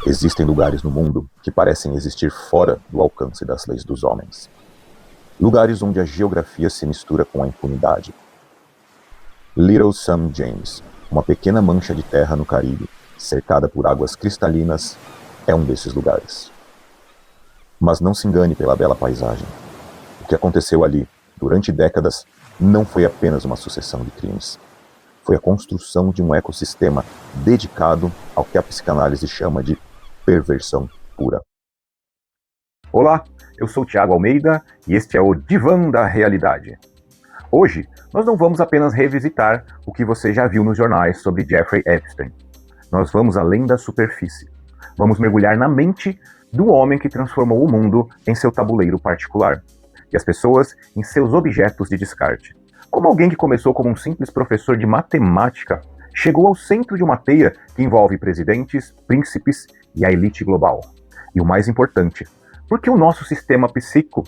Existem lugares no mundo que parecem existir fora do alcance das leis dos homens. Lugares onde a geografia se mistura com a impunidade. Little St. James, uma pequena mancha de terra no Caribe, cercada por águas cristalinas, é um desses lugares. Mas não se engane pela bela paisagem. O que aconteceu ali, durante décadas, não foi apenas uma sucessão de crimes. Foi a construção de um ecossistema dedicado ao que a psicanálise chama de perversão pura. Olá, eu sou Thiago Almeida e este é o Divã da Realidade. Hoje, nós não vamos apenas revisitar o que você já viu nos jornais sobre Jeffrey Epstein. Nós vamos além da superfície. Vamos mergulhar na mente do homem que transformou o mundo em seu tabuleiro particular e as pessoas em seus objetos de descarte. Como alguém que começou como um simples professor de matemática, chegou ao centro de uma teia que envolve presidentes, príncipes e a elite global. E o mais importante, por que o nosso sistema psíquico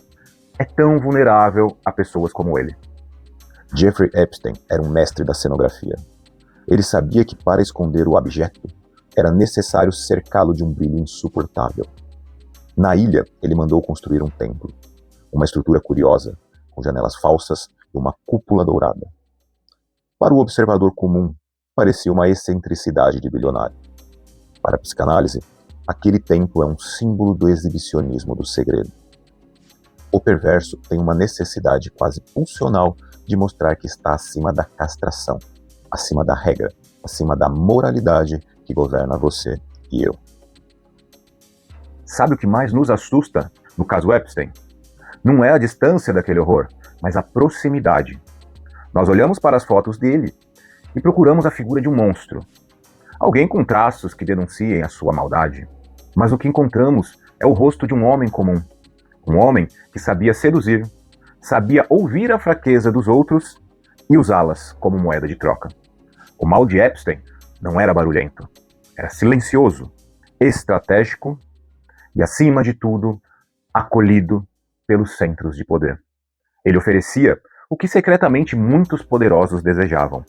é tão vulnerável a pessoas como ele? Jeffrey Epstein era um mestre da cenografia. Ele sabia que para esconder o abjeto, era necessário cercá-lo de um brilho insuportável. Na ilha, ele mandou construir um templo, uma estrutura curiosa, com janelas falsas e uma cúpula dourada. Para o observador comum, parecia uma excentricidade de bilionário. Para a psicanálise, aquele templo é um símbolo do exibicionismo do segredo. O perverso tem uma necessidade quase pulsional de mostrar que está acima da castração, acima da regra, acima da moralidade que governa você e eu. Sabe o que mais nos assusta no caso Epstein? Não é a distância daquele horror, mas a proximidade. Nós olhamos para as fotos dele e procuramos a figura de um monstro. Alguém com traços que denunciem a sua maldade. Mas o que encontramos é o rosto de um homem comum. Um homem que sabia seduzir, sabia ouvir a fraqueza dos outros e usá-las como moeda de troca. O mal de Epstein não era barulhento, era silencioso, estratégico e, acima de tudo, acolhido pelos centros de poder. Ele oferecia o que secretamente muitos poderosos desejavam: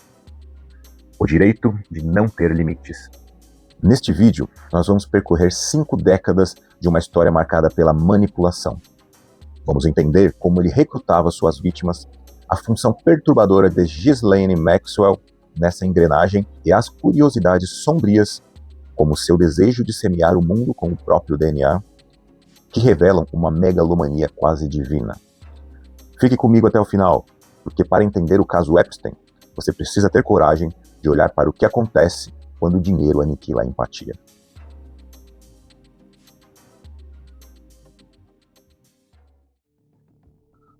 o direito de não ter limites. Neste vídeo, nós vamos percorrer 5 décadas de uma história marcada pela manipulação. Vamos entender como ele recrutava suas vítimas, a função perturbadora de Ghislaine Maxwell nessa engrenagem e as curiosidades sombrias, como seu desejo de semear o mundo com o próprio DNA, que revelam uma megalomania quase divina. Fique comigo até o final, porque para entender o caso Epstein, você precisa ter coragem de olhar para o que acontece quando o dinheiro aniquila a empatia.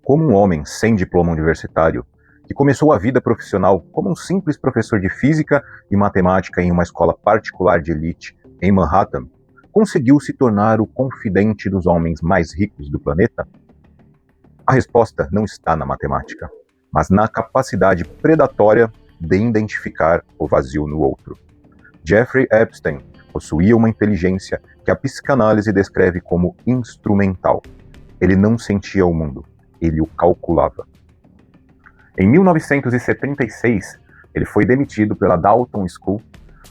Como um homem sem diploma universitário, que começou a vida profissional como um simples professor de física e matemática em uma escola particular de elite em Manhattan, conseguiu se tornar o confidente dos homens mais ricos do planeta? A resposta não está na matemática, mas na capacidade predatória de identificar o vazio no outro. Jeffrey Epstein possuía uma inteligência que a psicanálise descreve como instrumental. Ele não sentia o mundo, ele o calculava. Em 1976, ele foi demitido pela Dalton School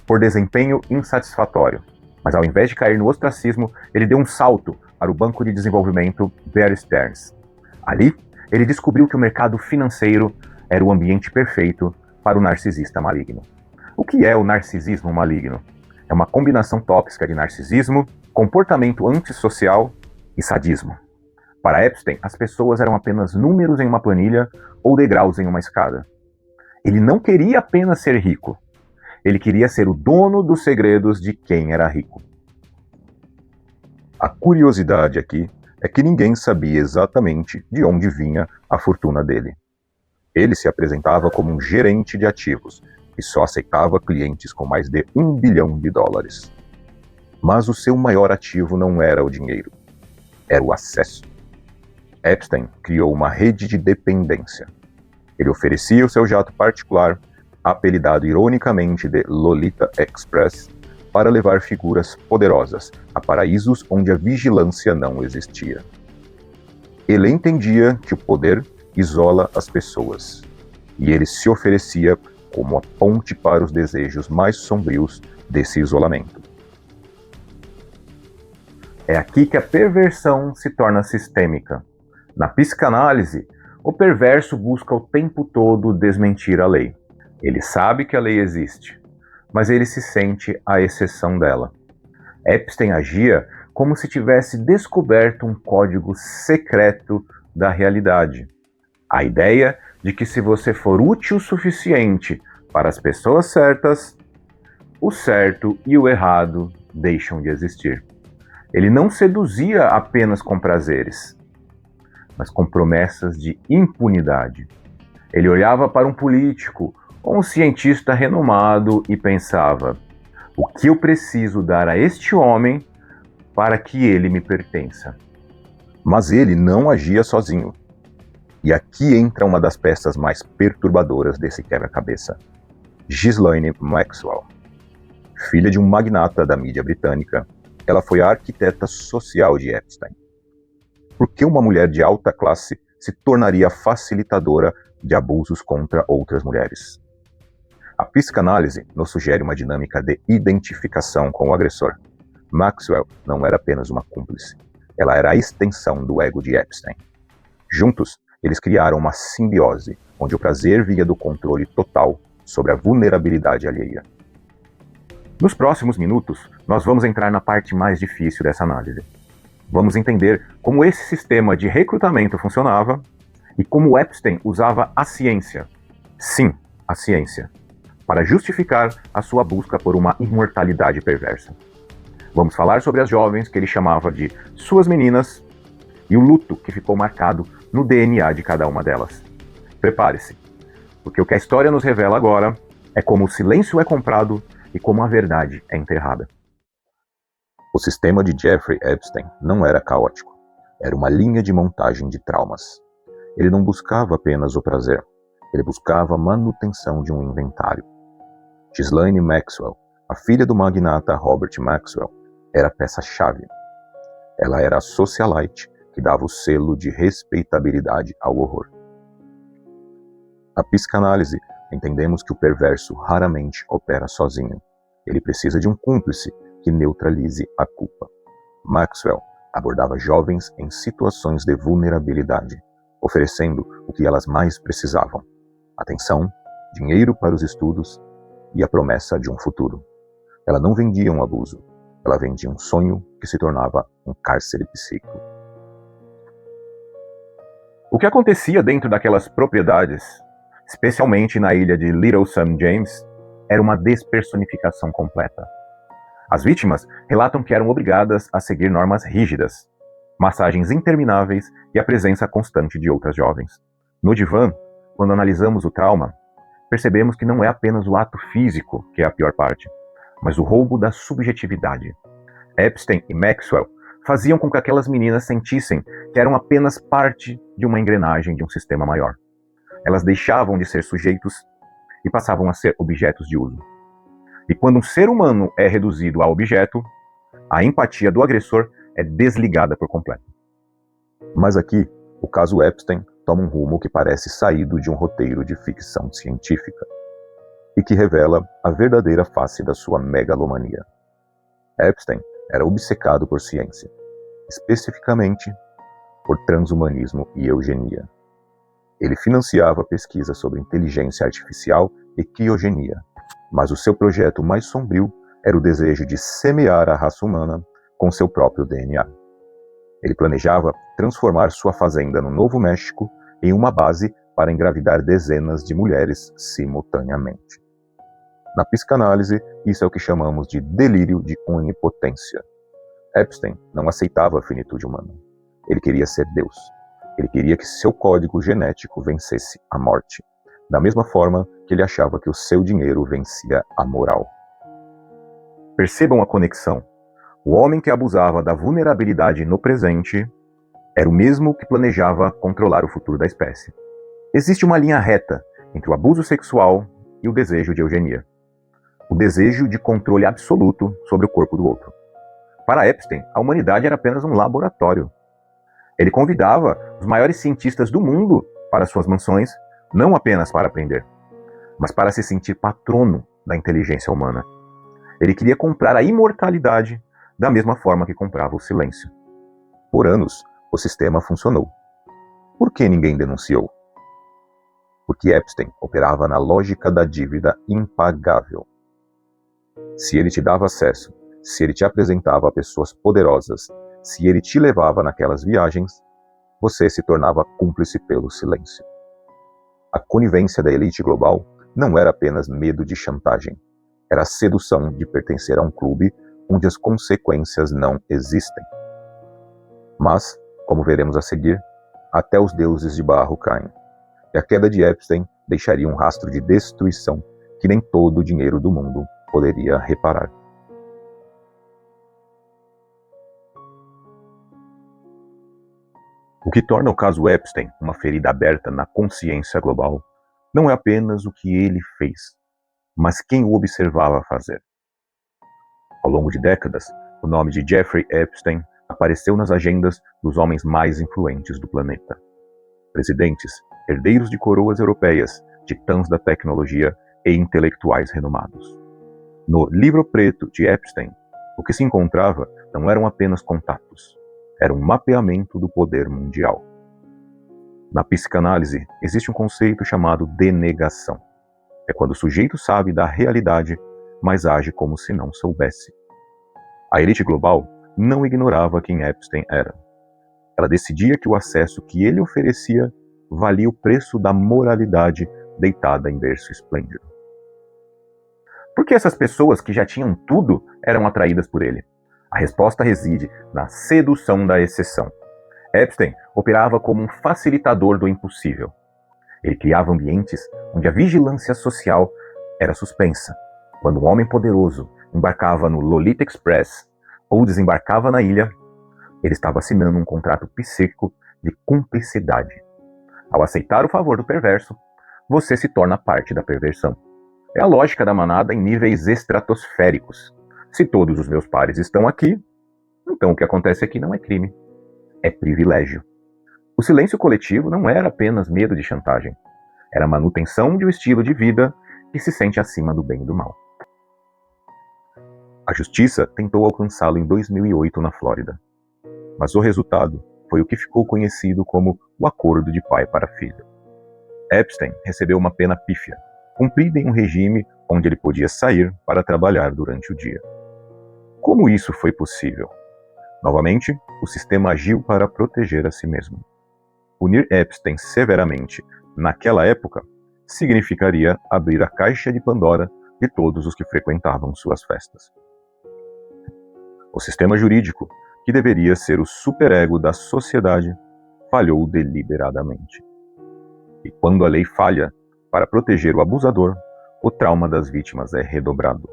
por desempenho insatisfatório, mas ao invés de cair no ostracismo, ele deu um salto para o banco de desenvolvimento Bear Stearns. Ali, ele descobriu que o mercado financeiro era o ambiente perfeito para o narcisista maligno. O que é o narcisismo maligno? É uma combinação tóxica de narcisismo, comportamento antissocial e sadismo. Para Epstein, as pessoas eram apenas números em uma planilha ou degraus em uma escada. Ele não queria apenas ser rico. Ele queria ser o dono dos segredos de quem era rico. A curiosidade aqui é que ninguém sabia exatamente de onde vinha a fortuna dele. Ele se apresentava como um gerente de ativos e só aceitava clientes com mais de $1 bilhão. Mas o seu maior ativo não era o dinheiro, era o acesso. Epstein criou uma rede de dependência. Ele oferecia o seu jato particular, apelidado ironicamente de Lolita Express, para levar figuras poderosas a paraísos onde a vigilância não existia. Ele entendia que o poder isola as pessoas, e ele se oferecia como a ponte para os desejos mais sombrios desse isolamento. É aqui que a perversão se torna sistêmica. Na psicanálise, o perverso busca o tempo todo desmentir a lei. Ele sabe que a lei existe, mas ele se sente a exceção dela. Epstein agia como se tivesse descoberto um código secreto da realidade. A ideia de que se você for útil o suficiente para as pessoas certas, o certo e o errado deixam de existir. Ele não seduzia apenas com prazeres, mas com promessas de impunidade. Ele olhava para um político ou um cientista renomado e pensava: o que eu preciso dar a este homem para que ele me pertença? Mas ele não agia sozinho. E aqui entra uma das peças mais perturbadoras desse quebra-cabeça. Ghislaine Maxwell. Filha de um magnata da mídia britânica, ela foi a arquiteta social de Epstein. Por que uma mulher de alta classe se tornaria facilitadora de abusos contra outras mulheres? A psicanálise nos sugere uma dinâmica de identificação com o agressor. Maxwell não era apenas uma cúmplice, ela era a extensão do ego de Epstein. Juntos, eles criaram uma simbiose, onde o prazer vinha do controle total sobre a vulnerabilidade alheia. Nos próximos minutos, nós vamos entrar na parte mais difícil dessa análise. Vamos entender como esse sistema de recrutamento funcionava e como Epstein usava a ciência, sim, a ciência, para justificar a sua busca por uma imortalidade perversa. Vamos falar sobre as jovens que ele chamava de suas meninas e o luto que ficou marcado no DNA de cada uma delas. Prepare-se, porque o que a história nos revela agora é como o silêncio é comprado e como a verdade é enterrada. O sistema de Jeffrey Epstein não era caótico, era uma linha de montagem de traumas. Ele não buscava apenas o prazer, ele buscava a manutenção de um inventário. Ghislaine Maxwell, a filha do magnata Robert Maxwell, era a peça-chave. Ela era a socialite que dava o selo de respeitabilidade ao horror. Na psicanálise, entendemos que o perverso raramente opera sozinho. Ele precisa de um cúmplice que neutralize a culpa. Maxwell abordava jovens em situações de vulnerabilidade, oferecendo o que elas mais precisavam: atenção, dinheiro para os estudos e a promessa de um futuro. Ela não vendia um abuso, ela vendia um sonho que se tornava um cárcere psíquico. O que acontecia dentro daquelas propriedades, especialmente na ilha de Little St. James, era uma despersonificação completa. As vítimas relatam que eram obrigadas a seguir normas rígidas, massagens intermináveis e a presença constante de outras jovens. No divã, quando analisamos o trauma, percebemos que não é apenas o ato físico que é a pior parte, mas o roubo da subjetividade. Epstein e Maxwell faziam com que aquelas meninas sentissem que eram apenas parte de uma engrenagem de um sistema maior. Elas deixavam de ser sujeitos e passavam a ser objetos de uso. E quando um ser humano é reduzido a objeto, a empatia do agressor é desligada por completo. Mas aqui, o caso Epstein toma um rumo que parece saído de um roteiro de ficção científica e que revela a verdadeira face da sua megalomania. Epstein era obcecado por ciência, especificamente por transhumanismo e eugenia. Ele financiava pesquisas sobre inteligência artificial e criogenia, mas o seu projeto mais sombrio era o desejo de semear a raça humana com seu próprio DNA. Ele planejava transformar sua fazenda no Novo México em uma base para engravidar dezenas de mulheres simultaneamente. Na psicanálise, isso é o que chamamos de delírio de onipotência. Epstein não aceitava a finitude humana. Ele queria ser Deus. Ele queria que seu código genético vencesse a morte, da mesma forma que ele achava que o seu dinheiro vencia a moral. Percebam a conexão. O homem que abusava da vulnerabilidade no presente era o mesmo que planejava controlar o futuro da espécie. Existe uma linha reta entre o abuso sexual e o desejo de eugenia. O desejo de controle absoluto sobre o corpo do outro. Para Epstein, a humanidade era apenas um laboratório. Ele convidava os maiores cientistas do mundo para suas mansões, não apenas para aprender, mas para se sentir patrono da inteligência humana. Ele queria comprar a imortalidade da mesma forma que comprava o silêncio. Por anos, o sistema funcionou. Por que ninguém denunciou? Porque Epstein operava na lógica da dívida impagável. Se ele te dava acesso, se ele te apresentava a pessoas poderosas, se ele te levava naquelas viagens, você se tornava cúmplice pelo silêncio. A conivência da elite global não era apenas medo de chantagem, era a sedução de pertencer a um clube onde as consequências não existem. Mas, como veremos a seguir, até os deuses de barro caem, e a queda de Epstein deixaria um rastro de destruição que nem todo o dinheiro do mundo poderia reparar. O que torna o caso Epstein uma ferida aberta na consciência global não é apenas o que ele fez, mas quem o observava fazer. Ao longo de décadas, o nome de Jeffrey Epstein apareceu nas agendas dos homens mais influentes do planeta. Presidentes, herdeiros de coroas europeias, titãs da tecnologia e intelectuais renomados. No livro preto de Epstein, o que se encontrava não eram apenas contatos, era um mapeamento do poder mundial. Na psicanálise, existe um conceito chamado denegação. É quando o sujeito sabe da realidade, mas age como se não soubesse. A elite global não ignorava quem Epstein era. Ela decidia que o acesso que ele oferecia valia o preço da moralidade deitada em berço esplêndido. Por que essas pessoas que já tinham tudo eram atraídas por ele? A resposta reside na sedução da exceção. Epstein operava como um facilitador do impossível. Ele criava ambientes onde a vigilância social era suspensa. Quando um homem poderoso embarcava no Lolita Express ou desembarcava na ilha, ele estava assinando um contrato psíquico de cumplicidade. Ao aceitar o favor do perverso, você se torna parte da perversão. É a lógica da manada em níveis estratosféricos. Se todos os meus pares estão aqui, então o que acontece aqui não é crime, é privilégio. O silêncio coletivo não era apenas medo de chantagem, era a manutenção de um estilo de vida que se sente acima do bem e do mal. A justiça tentou alcançá-lo em 2008 na Flórida, mas o resultado foi o que ficou conhecido como o acordo de pai para filho. Epstein recebeu uma pena pífia, cumprida em um regime onde ele podia sair para trabalhar durante o dia. Como isso foi possível? Novamente, o sistema agiu para proteger a si mesmo. Punir Epstein severamente naquela época significaria abrir a caixa de Pandora de todos os que frequentavam suas festas. O sistema jurídico, que deveria ser o superego da sociedade, falhou deliberadamente. E quando a lei falha para proteger o abusador, o trauma das vítimas é redobrado.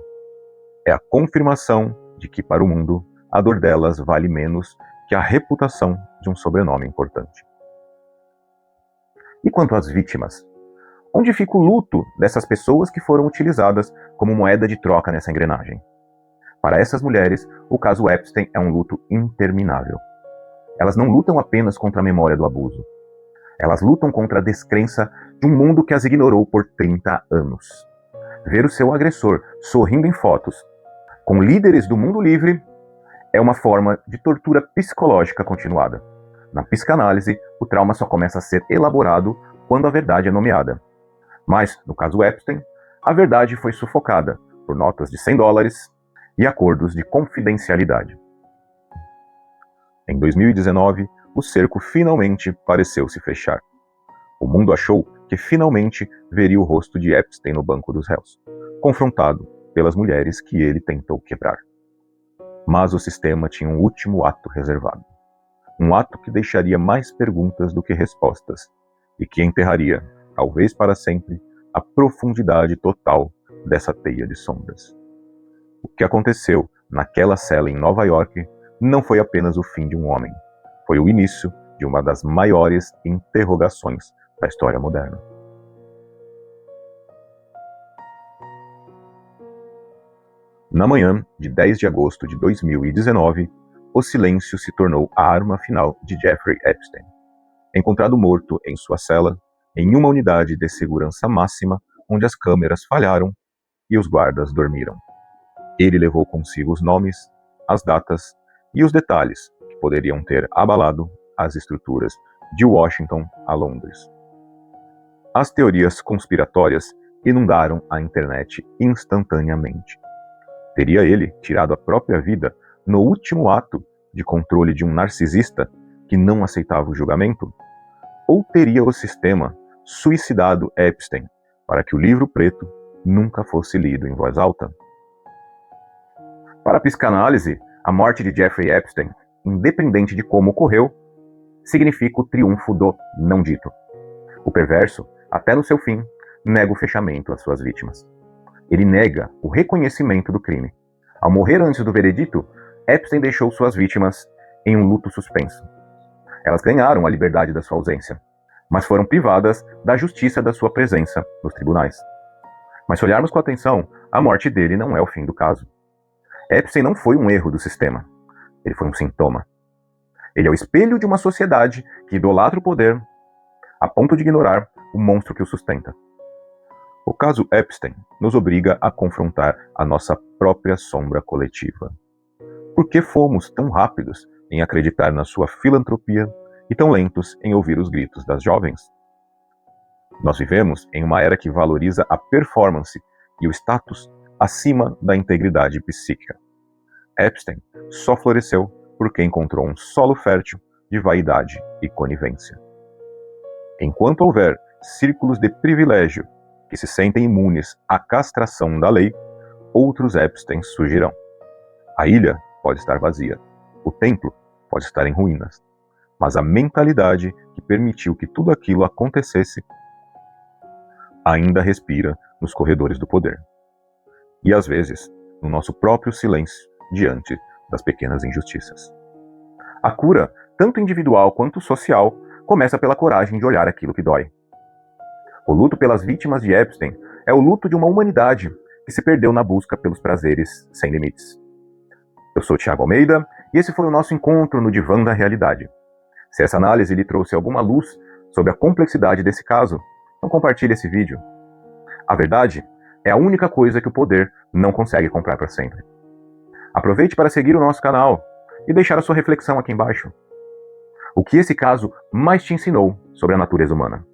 É a confirmação de que, para o mundo, a dor delas vale menos que a reputação de um sobrenome importante. E quanto às vítimas? Onde fica o luto dessas pessoas que foram utilizadas como moeda de troca nessa engrenagem? Para essas mulheres, o caso Epstein é um luto interminável. Elas não lutam apenas contra a memória do abuso. Elas lutam contra a descrença de um mundo que as ignorou por 30 anos. Ver o seu agressor sorrindo em fotos com líderes do mundo livre é uma forma de tortura psicológica continuada. Na psicanálise, o trauma só começa a ser elaborado quando a verdade é nomeada. Mas, no caso Epstein, a verdade foi sufocada por notas de $100 e acordos de confidencialidade. Em 2019, o cerco finalmente pareceu se fechar. O mundo achou que finalmente veria o rosto de Epstein no banco dos réus, confrontado pelas mulheres que ele tentou quebrar. Mas o sistema tinha um último ato reservado. Um ato que deixaria mais perguntas do que respostas e que enterraria, talvez para sempre, a profundidade total dessa teia de sombras. O que aconteceu naquela cela em Nova York não foi apenas o fim de um homem, foi o início de uma das maiores interrogações da história moderna. Na manhã de 10 de agosto de 2019, o silêncio se tornou a arma final de Jeffrey Epstein. Encontrado morto em sua cela, em uma unidade de segurança máxima, onde as câmeras falharam e os guardas dormiram. Ele levou consigo os nomes, as datas e os detalhes que poderiam ter abalado as estruturas de Washington a Londres. As teorias conspiratórias inundaram a internet instantaneamente. Teria ele tirado a própria vida no último ato de controle de um narcisista que não aceitava o julgamento? Ou teria o sistema suicidado Epstein para que o livro preto nunca fosse lido em voz alta? Para a psicanálise, a morte de Jeffrey Epstein, independente de como ocorreu, significa o triunfo do não dito. O perverso, até no seu fim, nega o fechamento às suas vítimas. Ele nega o reconhecimento do crime. Ao morrer antes do veredito, Epstein deixou suas vítimas em um luto suspenso. Elas ganharam a liberdade da sua ausência, mas foram privadas da justiça da sua presença nos tribunais. Mas se olharmos com atenção, a morte dele não é o fim do caso. Epstein não foi um erro do sistema. Ele foi um sintoma. Ele é o espelho de uma sociedade que idolatra o poder a ponto de ignorar o monstro que o sustenta. O caso Epstein nos obriga a confrontar a nossa própria sombra coletiva. Por que fomos tão rápidos em acreditar na sua filantropia e tão lentos em ouvir os gritos das jovens? Nós vivemos em uma era que valoriza a performance e o status acima da integridade psíquica. Epstein só floresceu porque encontrou um solo fértil de vaidade e conivência. Enquanto houver círculos de privilégio que se sentem imunes à castração da lei, outros Epstein surgirão. A ilha pode estar vazia, o templo pode estar em ruínas, mas a mentalidade que permitiu que tudo aquilo acontecesse ainda respira nos corredores do poder. E às vezes, no nosso próprio silêncio diante das pequenas injustiças. A cura, tanto individual quanto social, começa pela coragem de olhar aquilo que dói. O luto pelas vítimas de Epstein é o luto de uma humanidade que se perdeu na busca pelos prazeres sem limites. Eu sou Thiago Almeida e esse foi o nosso encontro no Divã da Realidade. Se essa análise lhe trouxe alguma luz sobre a complexidade desse caso, então compartilhe esse vídeo. A verdade é a única coisa que o poder não consegue comprar para sempre. Aproveite para seguir o nosso canal e deixar a sua reflexão aqui embaixo. O que esse caso mais te ensinou sobre a natureza humana?